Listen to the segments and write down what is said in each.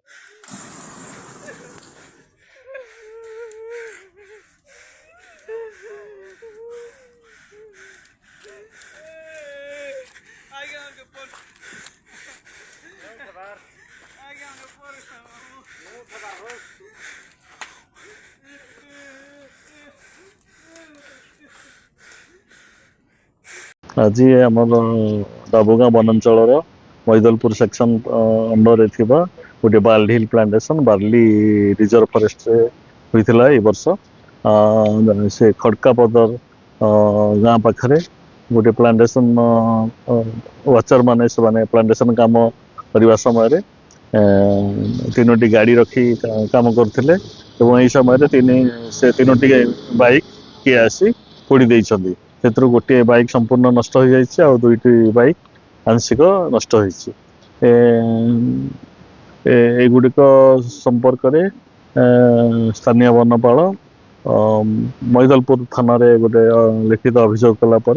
आज आम डाबुगाँ वनांचल मैदलपुर सेक्शन अंडर गोटे बार्ली हिल प्लांटेशन बार्ली रिजर्व फॉरेस्ट होता है वर्ष से खड़कापदर गाँ पाखरे गोटे प्लांटेशन वाचर माने से माने प्लांटेशन काम करने समय तीनोटी गाड़ी रखी काम करते यही समय से तीनोटी बाइक किए आसी पोड़ी देइछन्ती से गोटे बाइक संपूर्ण नष्ट हो जाइए और दुईटी बाइक आंशिक नष्ट होइछि एगुड़िक संपर्क स्थानीय वनपाल मैदलपुर थाना रे गोटे लिखित अभियोग कलापर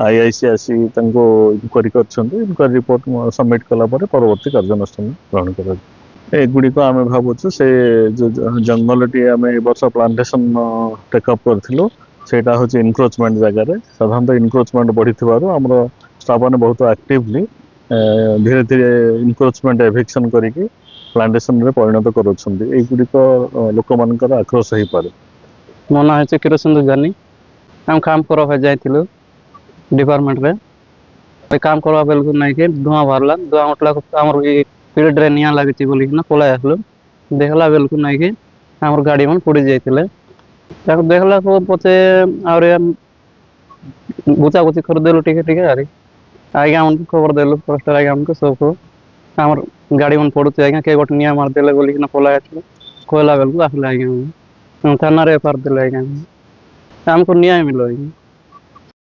आईआईसी आसी इनक्वारी कर रिपोर्ट सबमिट कलापर परवर्ती कार्यानुष्ठान ग्रहण कर एगुड़िक आम भावुँ से जंगल टी आम वर्ष प्लांटेशन टेकअप करूँ सेटा हूँ इनक्रोचमेंट जगार साधारणतः इनक्रोचमेंट बढ़ी आमर स्टाफ मैंने बहुत एक्टिवली धीरे धीरे इनक्रोचमेंट एभिक्शन करके प्लांटेशन रे परिणत करुँच लोक मान आक्रोश हो पारे। मो ना है किरोसिन जानी हम काम करवा जाइलु डिपार्टमेंट रे काम करवा बेलू नहीं कि धुआं बाहरला धुआं उठला आम फील्ड रे निया लगी बोलिकिना पলাই आसलु देखला बेलू नहीं कि आम गाड़ी मन पोड़ी जाइए देखला पचे गुचागुची करदेलु टिके आरी आज्ञा उनको खबर देलु फॉरेस्टर आज्ञा उनको सब आम गाड़ी मन पड़ुचे आज्ञा के गोटे निया मारदेले बोलिकिना पলাই आसलु कहला बेलू आसले आज्ञा थाना रे एफआईआर देले आज्ञा हमको न्याय मिलो आज्ञा।